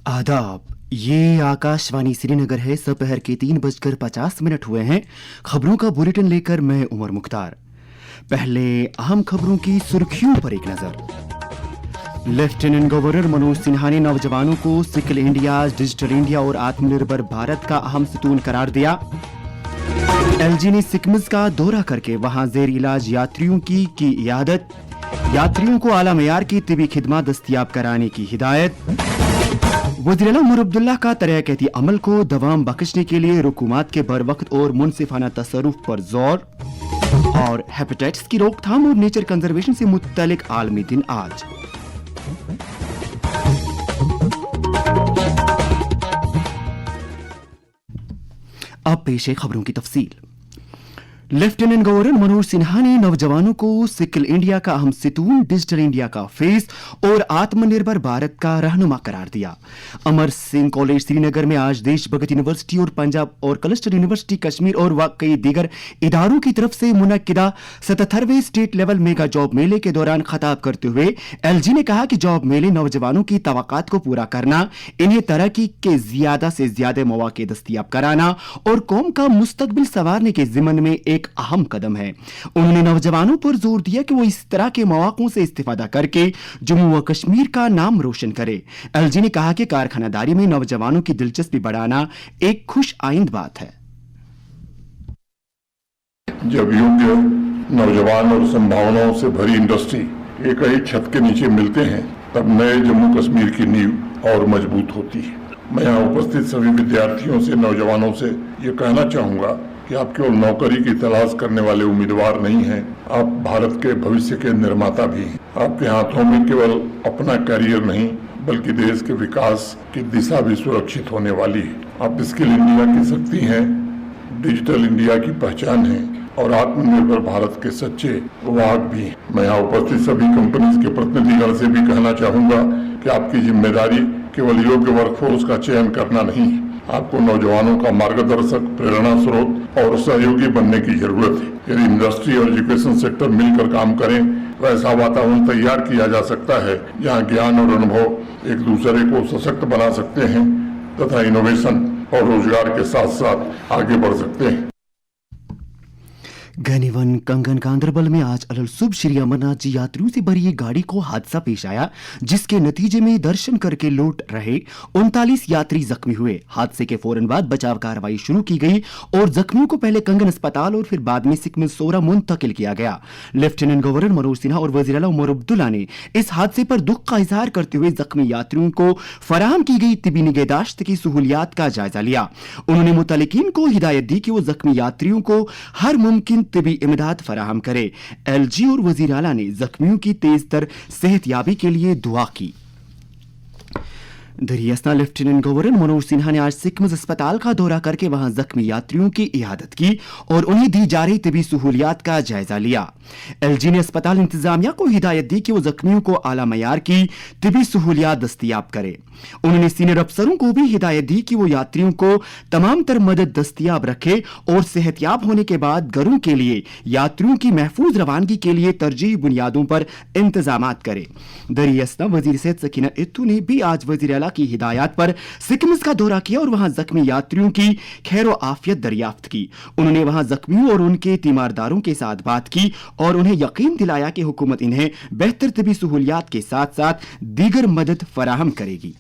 आदाब, ये आकाशवाणी श्रीनगर है। दोपहर के 3:50 हुए हैं। खबरों का बुलेटिन लेकर मैं उमर मुख्तार। पहले अहम खबरों की सुर्खियों पर एक नजर। लेफ्टिनेंट गवर्नर मनोज सिन्हा ने नौजवानों को स्किल इंडिया, डिजिटल इंडिया और आत्मनिर्भर भारत का अहम सतून करार दिया। एलजी ने सिक्किम का दौरा करके वहां जेर इलाज यात्रियों की इयादत। यात्रियों को आला मेयार की तिबी खिदमत दस्तयाब कराने की हिदायत। वज़ीर-ए-आला उमर अब्दुल्ला का तरीक़ाती अमल को दवाम बख्शने के लिए हुकूमत के बरवक्त और मुनसिफाना तसर्रुफ पर जोर। और हेपेटाइटिस की रोकथाम और नेचर कंजर्वेशन से मुत्तलिक आलमी दिन आज। अब पेश है खबरों की तफसील। लेफ्टिनेंट गवर्नर मनोज सिन्हा ने नौजवानों को स्किल इंडिया का अहम सतून, डिजिटल इंडिया का फेस और आत्मनिर्भर भारत का रहनुमा करार दिया। अमर सिंह कॉलेज श्रीनगर में आज देश भगत यूनिवर्सिटी और पंजाब और क्लस्टर यूनिवर्सिटी कश्मीर और कई दीगर इदारों की तरफ से मुनक्किदा 77वें स्टेट लेवल मेगा जॉब मेले के दौरान खिताब करते हुए एलजी ने कहा कि जॉब मेले नौजवानों की तवक्कात को पूरा करना, इन्हें तरक्की के ज्यादा से ज्यादा मौके दस्तयाब कराना और कौम का मुस्तकबिल संवारने के जिम्मन में एक अहम कदम है। उन्होंने नौजवानों पर जोर दिया कि वो इस तरह के मौकों से इस्तेफादा करके जम्मू व कश्मीर का नाम रोशन करे। एलजी ने कहा कि कारखानादारी में नौजवानों की दिलचस्पी बढ़ाना एक खुश आइंद बात है। जब योग्य नौजवान और संभावनाओं से भरी इंडस्ट्री एक ही छत के नीचे मिलते हैं, तब नए जम्मू कश्मीर की नींव और मजबूत होती है। मैं यहाँ उपस्थित सभी विद्यार्थियों से, नौजवानों से ये कहना चाहूंगा कि आप केवल नौकरी की तलाश करने वाले उम्मीदवार नहीं हैं, आप भारत के भविष्य के निर्माता भी हैं। आपके हाथों में केवल अपना करियर नहीं, बल्कि देश के विकास की दिशा भी सुरक्षित होने वाली है। आप स्किल इंडिया की शक्ति हैं, डिजिटल इंडिया की पहचान है और आत्मनिर्भर भारत के सच्चे वाहक भी हैं। मैं यहाँ उपस्थित सभी कंपनीज के प्रतिनिधिगण से भी कहना चाहूंगा कि आपकी जिम्मेदारी केवल योग्य वर्कफोर्स का चयन करना नहीं है, आपको नौजवानों का मार्गदर्शक, प्रेरणा स्रोत और सहयोगी बनने की जरूरत है। यदि इंडस्ट्री और एजुकेशन सेक्टर मिलकर काम करें तो ऐसा वातावरण तैयार किया जा सकता है जहां ज्ञान और अनुभव एक दूसरे को सशक्त बना सकते हैं तथा इनोवेशन और रोजगार के साथ साथ आगे बढ़ सकते हैं। गनीवन कंगन गांधरबल में आज अलल सुबह श्री अमरनाथ जी यात्रियों से भरी एक गाड़ी को हादसा पेश आया, जिसके नतीजे में दर्शन करके लौट रहे 39 यात्री जख्मी हुए। हादसे के फौरन बाद बचाव कार्रवाई शुरू की गई और जख्मियों को पहले कंगन अस्पताल और फिर बाद में सिक्किम सोरा मुंतकिल किया गया। लेफ्टिनेंट गवर्नर मनोज सिन्हा और वज़ीर-ए-आला उमर अब्दुल्ला ने इस हादसे पर दुख का इजहार करते हुए जख्मी यात्रियों को फराहम की गई तिबी निगहदाश्त की सहूलियात का जायजा लिया। उन्होंने मुतल्लिकीन को हिदायत दी कि वो जख्मी यात्रियों को हर मुमकिन तिबी इमदाद फराहम करे। एलजी और वज़ीर आला ने जख्मियों की तेज तर सेहतयाबी के लिए दुआ की। दरियास्ता लेफ्टिनेंट गवर्नर मनोज सिन्हा ने आज सिक्किम अस्पताल का दौरा करके वहां जख्मी यात्रियों की इयादत की और उन्हें दी जा रही तिबी सहूलियात का जायजा लिया। एलजी ने अस्पताल इंतजामिया को हिदायत दी कि वो जख्मियों को आला मयार की तिबी सहूलियात दस्तयाब करे। उन्होंने सीनियर अफसरों को भी हिदायत दी कि वो यात्रियों को तमाम तर मदद दस्तयाब रखे और सेहतयाब होने के बाद घरों के लिए यात्रियों की महफूज रवानगी के लिए तरजीही बुनियादों पर इंतजामात करे। दरियास्ता वजीर सेहत सकीना इत्तू ने भी आज वज़ीर आला की हिदायत पर सिक्किम का दौरा किया और वहां जख्मी यात्रियों की खैर आफियत दरियाफ्त की। उन्होंने वहां जख्मियों और उनके तीमारदारों के साथ बात की और उन्हें यकीन दिलाया कि हुकूमत इन्हें बेहतर तिबी सहूलियात के साथ साथ दीगर मदद फराहम करेगी।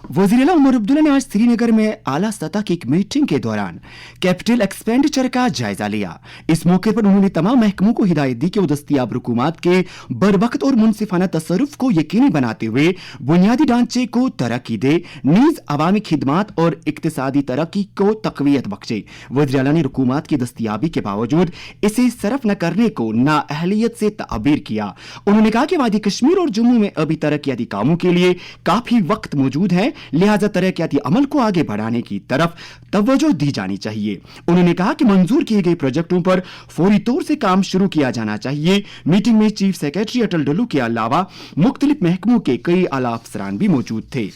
वज़ीर-ए-आला उमर अब्दुल्ला ने आज श्रीनगर में आला सतह की एक मीटिंग के दौरान कैपिटल एक्सपेंडिचर का जायजा लिया। इस मौके पर उन्होंने तमाम महकमों को हिदायत दी कि वो दस्तयाब रुकूमात के बरवक्त और मुनसिफाना तसर्रुफ को यकीनी बनाते हुए बुनियादी ढांचे को तरक्की दे, नीज अवामी खिदमात और इक्तिसादी तरक्की को तकवीयत बख्शे। वज़ीर-ए-आला ने रुकूमात की दस्तयाबी के बावजूद इसे सरफ न करने को नाअहलियत से ताबीर किया। उन्होंने कहा कि वादी कश्मीर और जम्मू में अभी तरक्याती कामों के लिए काफी वक्त मौजूद है, लिहाजा तरक्याती अमल को आगे बढ़ाने की तरफ तवज्जो दी जानी चाहिए। उन्होंने कहा कि मंजूर किए गए प्रोजेक्टों पर फौरी तौर से काम शुरू किया जाना चाहिए। मीटिंग में चीफ सेक्रेटरी अटल डल्लू के अलावा मुख्तलिफ महकमों के कई आला अफसरान भी मौजूद थे।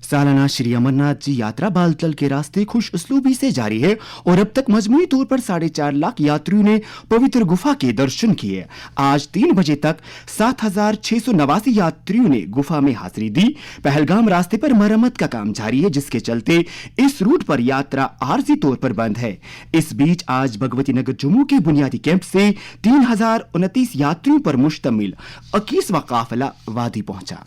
सालाना श्री अमरनाथ जी यात्रा बालतल के रास्ते खुश उसलूबी से जारी है और अब तक मजमूई तौर पर 4.5 लाख यात्रियों ने पवित्र गुफा के दर्शन किए। आज 3 बजे तक 7,689 यात्रियों ने गुफा में हाजिरी दी। पहलगाम रास्ते पर मरम्मत का काम जारी है, जिसके चलते इस रूट पर यात्रा आरजी तौर पर बंद है। इस बीच आज भगवती नगर जम्मू के बुनियादी कैंप से 3,029 यात्रियों पर मुश्तमिल 21वां काफिला वादी पहुंचा।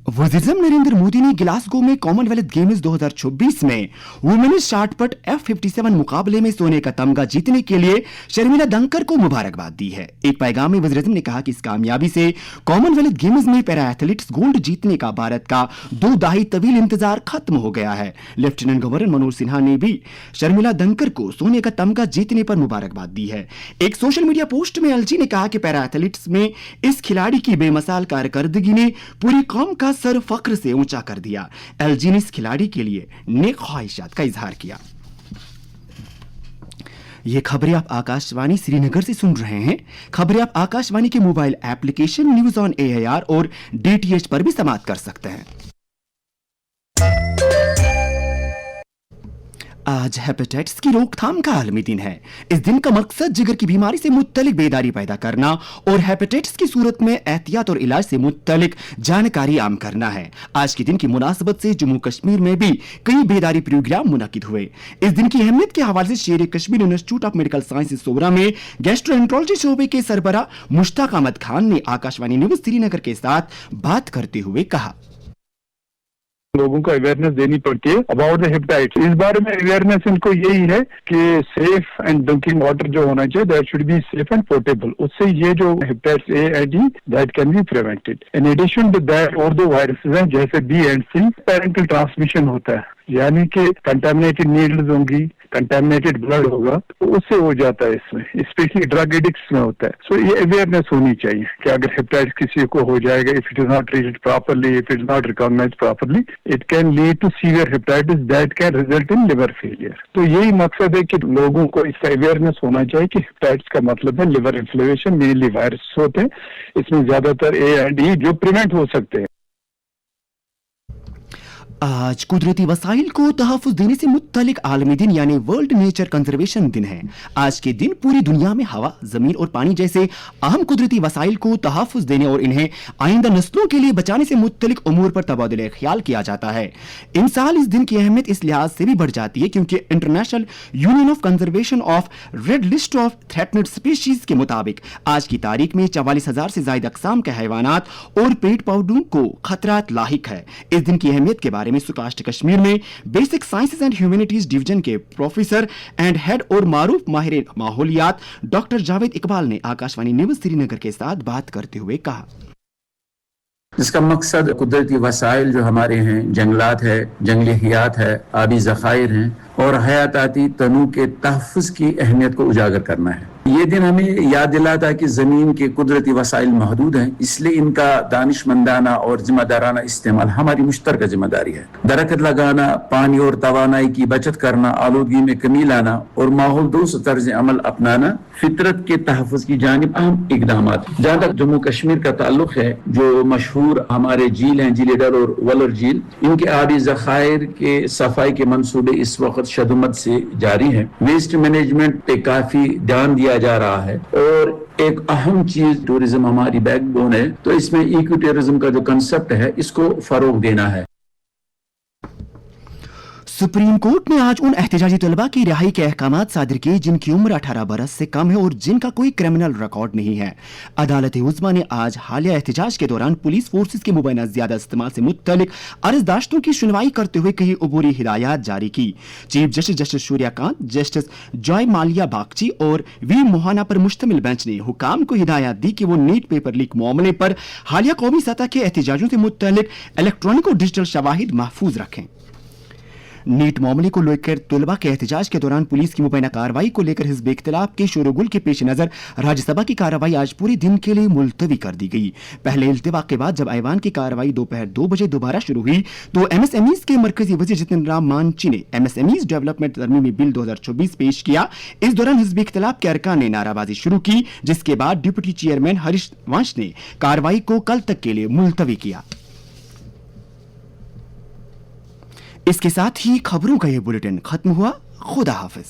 वज़ीर-ए-आज़म नरेंद्र मोदी ने ग्लासगो में कॉमनवेल्थ गेम्स 2026 में वुमेन्स शॉटपुट F57 मुकाबले में सोने का तमगा जीतने के लिए शर्मिला दंकर को मुबारकबाद दी है। एक पैगाम में वज़ीर-ए-आज़म ने कहा कि इस कामयाबी से कॉमनवेल्थ गेम्स में पैरा एथलीट्स गोल्ड जीतने का भारत का 2 दहाई तवील इंतजार खत्म हो गया है। लेफ्टिनेंट गवर्नर मनोज सिन्हा ने भी शर्मिला दंकर को सोने का तमगा जीतने पर मुबारकबाद दी है। एक सोशल मीडिया पोस्ट में एलजी ने कहा कि पैरा एथलीट्स में इस खिलाड़ी की बेमिसाल कारकर्दगी ने पूरी कौम का सर फख्र से ऊंचा कर दिया। एलजी ने इस खिलाड़ी के लिए नेक ख्वाहिशात का इजहार किया। ये खबरें आप आकाशवाणी श्रीनगर से सुन रहे हैं। खबरें आप आकाशवाणी के mobile application news on AIR और DTH पर भी समाप्त कर सकते हैं। आज हेपेटाइटिस की रोकथाम का आलमी दिन है। इस दिन का मकसद जिगर की बीमारी से मुत्तलिक बेदारी पैदा करना और हेपेटाइटिस की सूरत में एहतियात और इलाज से मुत्तलिक जानकारी आम करना है। आज के दिन की मुनासबत से जम्मू कश्मीर में भी कई बेदारी प्रोग्राम मुनक्किद हुए। इस दिन की अहमियत के हवाले से Sher Kashmir institute of medical sciences Soura में गैस्ट्रोएंट्रोलॉजी शोबे के सरबरा मुश्ताक अहमद खान ने आकाशवाणी न्यूज श्रीनगर के साथ बात करते हुए कहा, लोगों को अवेयरनेस देनी पड़ती है अबाउट द हेपेटाइटिस। इस बारे में अवेयरनेस इनको यही है कि सेफ एंड ड्रिंकिंग वाटर जो होना चाहिए that should be safe and portable. उससे ये जो hepatitis A and D that can be prevented. In addition to that और दो वायरसेस हैं जैसे B and C parental transmission होता है, यानी कि कंटामिनेटेड नीडल्स होंगी, कंटामिनेटेड ब्लड होगा तो उससे हो जाता है। इसमें स्पेशली ड्रग एडिक्ट्स में होता है। सो ये अवेयरनेस होनी चाहिए कि अगर हेपेटाइटिस किसी को हो जाएगा, if it is not treated properly, if it is not recognized properly, it can lead to severe hepatitis that can result in liver failure. तो यही मकसद है कि लोगों को इसका अवेयरनेस होना चाहिए कि हेपेटाइटिस का मतलब है लिवर इन्फ्लेमेशन, मेनली वायरस होते हैं। इसमें ज्यादातर A and D जो प्रिवेंट हो सकते हैं। आज कुदरती वसाइल को तहफ़्फ़ुज़ देने से मुत्तलिक आलमी दिन यानी वर्ल्ड नेचर कंजर्वेशन दिन है। आज के दिन पूरी दुनिया में हवा, जमीन और पानी जैसे अहम कुदरती वसाइल को तहफ़्फ़ुज़ देने और इन्हें आइंदा नस्लों के लिए बचाने से मुत्तलिक उमूर पर तबादुले ख्याल किया जाता है। इन साल इस दिन की अहमियत इस लिहाज से भी बढ़ जाती है क्योंकि international union of conservation of red list of threatened species के मुताबिक आज की तारीख में 44,000 से ज्यादा अक़साम के हैवानात और पेड़ पौधों को खतरात लाहिक है। इस दिन की अहमियत के बारे में सुकास्ट कश्मीर में basic sciences and humanities division के प्रोफेसर एंड हेड और मारूफ माहिर माहौलियात डॉक्टर जावेद इकबाल ने आकाशवाणी न्यूज श्रीनगर के साथ बात करते हुए कहा, जिसका मकसद कुदरती वसाइल जो हमारे हैं, जंगलात है, जंगली हयात है, आबी ज़खायर हैं और हयाताती तनू के तहफ़्फ़ुज़ की अहमियत को उजागर करना है। ये दिन हमें याद दिलाता है कि ज़मीन के कुदरती वसाइल महदूद हैं, इसलिए इनका दानिशमंदाना और जिम्मेदाराना इस्तेमाल हमारी मुश्तरका जिम्मेदारी है। दरख्त लगाना, पानी और तवानाई की बचत करना, आलूदगी में कमी लाना और माहौल दोस्त तर्ज अमल अपनाना फितरत के तहफ़्फ़ुज़ की जानिब अहम इक़दाम। जहाँ तक जम्मू कश्मीर का ताल्लुक है, जो मशहूर हमारे झील हैं, झील डल और वलर झील, इनके आबी ज़खायर के सफाई के मंसूबे इस वक्त शदुमत से जारी हैं। वेस्ट मैनेजमेंट पे काफी ध्यान दिया जा रहा है और एक अहम चीज टूरिज्म हमारी बैकबोन है, तो इसमें इको टूरिज्म का जो कंसेप्ट है इसको फरोग देना है। सुप्रीम कोर्ट ने आज उन एहतजाजी तलबा की रिहाई के अहकामात सादिर किए जिनकी उम्र 18 बरस से कम है और जिनका कोई क्रिमिनल रिकॉर्ड नहीं है। अदालत उज़्मा ने आज हालिया एहतजाज के दौरान पुलिस फोर्सेस के मुबैना ज्यादा इस्तेमाल से मुत्तलिक अर्जदाश्तों की सुनवाई करते हुए कई अबूरी हिदायत जारी की। Chief justice justice Suryakant, justice Joymalya Bagchi और वी मोहाना पर मुश्तमिल बेंच ने हुकाम को हिदायत दी कि वो नीट पेपर लीक मामले पर हालिया कौमी सतह के एहतजाजों से मुत्तलिक इलेक्ट्रॉनिक और डिजिटल शवाहिद महफूज रखें। नीट मामले को लेकर तलबा के एहतजाज के दौरान पुलिस की मुबैना कार्रवाई को लेकर हिज़्ब इख्तिलाफ के शोरगुल के पेश नजर राज्यसभा की कार्रवाई आज पूरे दिन के लिए मुलतवी कर दी गई। पहले इल्तिफाक के बाद जब ऐवान की कार्रवाई दोपहर 2 बजे दोबारा शुरू हुई तो MSMEs के मरकजी वजीर जितिन राम मांझी ने MSMEs डेवलपमेंट तरमीमी बिल 2024 पेश किया। इस दौरान हिज़्ब इख्तिलाफ के अरकान ने नाराबाजी शुरू की, जिसके बाद डिप्टी चेयरमैन हरीश वंश ने कार्रवाई को कल तक के लिए मुलतवी किया। इसके साथ ही खबरों का ये बुलेटिन खत्म हुआ। खुदा हाफिज।